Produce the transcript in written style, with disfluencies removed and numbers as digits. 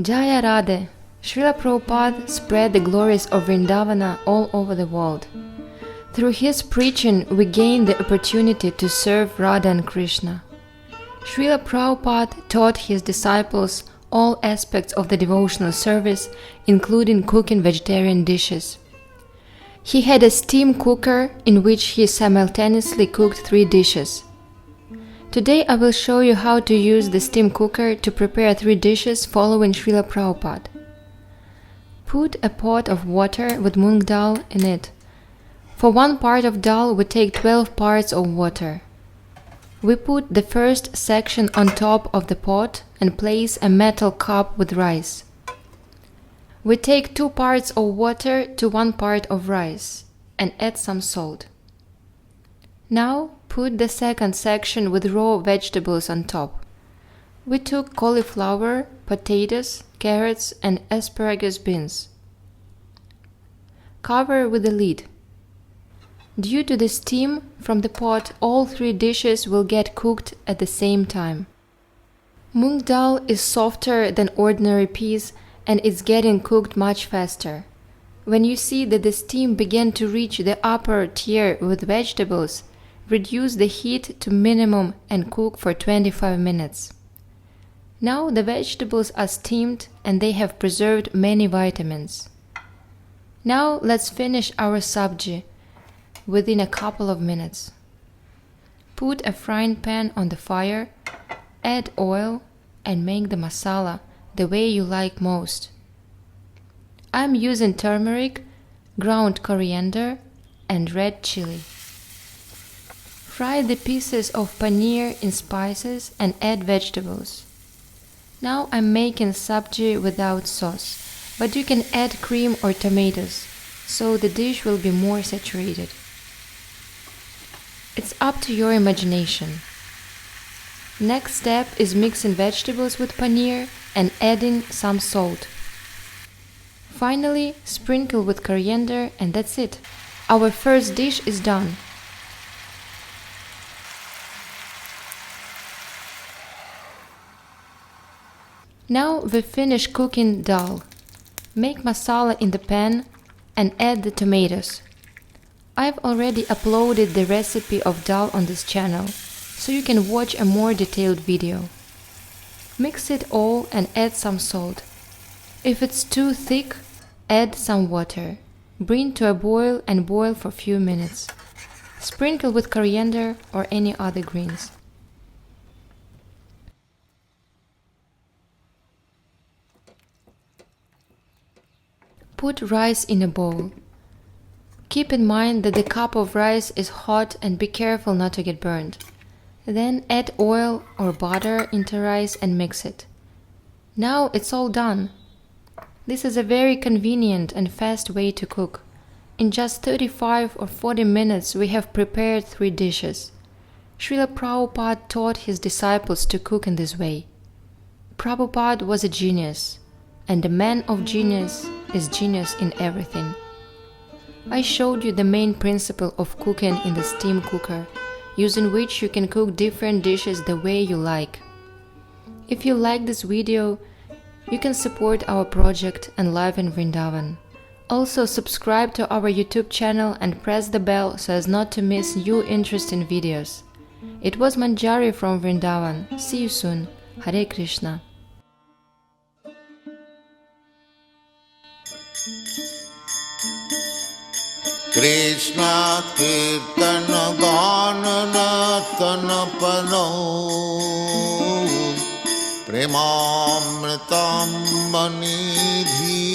Jaya Radhe! Srila Prabhupada spread the glories of Vrindavana all over the world. Through his preaching, we gained the opportunity to serve Radha and Krishna. Srila Prabhupada taught his disciples all aspects of the devotional service, including cooking vegetarian dishes. He had a steam cooker in which he simultaneously cooked 3 dishes. Today I will show you how to use the steam cooker to prepare 3 dishes following Srila Prabhupada. Put a pot of water with mung dal in it. For 1 part of dal we take 12 parts of water. We put the first section on top of the pot and place a metal cup with rice. We take 2 parts of water to 1 part of rice and add some salt. Now put the second section with raw vegetables on top. We took cauliflower, potatoes, carrots and asparagus beans. Cover with a lid. Due to the steam from the pot, all 3 dishes will get cooked at the same time. Mung dal is softer than ordinary peas and it's getting cooked much faster. When you see that the steam began to reach the upper tier with vegetables, reduce the heat to minimum and cook for 25 minutes. Now the vegetables are steamed and they have preserved many vitamins. Now let's finish our sabji within a couple of minutes. Put a frying pan on the fire, add oil and make the masala the way you like most. I'm using turmeric, ground coriander and red chili. Fry the pieces of paneer in spices and add vegetables. Now I'm making sabji without sauce, but you can add cream or tomatoes, so the dish will be more saturated. It's up to your imagination. Next step is mixing vegetables with paneer and adding some salt. Finally, sprinkle with coriander and that's it. Our first dish is done. Now we finish cooking dal. Make masala in the pan and add the tomatoes. I've already uploaded the recipe of dal on this channel, so you can watch a more detailed video. Mix it all and add some salt. If it's too thick, add some water. Bring to a boil and boil for a few minutes. Sprinkle with coriander or any other greens. Put rice in a bowl. Keep in mind that the cup of rice is hot and be careful not to get burned. Then add oil or butter into rice and mix it. Now it's all done. This is a very convenient and fast way to cook. In just 35 or 40 minutes we have prepared 3 dishes. Srila Prabhupada taught his disciples to cook in this way. Prabhupada was a genius, and a man of genius is genius in everything. I showed you the main principle of cooking in the steam cooker, using which you can cook different dishes the way you like. If you like this video, you can support our project and live in Vrindavan. Also subscribe to our YouTube channel and press the bell so as not to miss new interesting videos. It was Manjari from Vrindavan. See you soon. Hare Krishna. Krishna Kirtana Gana Natana Pano Premamritam Manidhi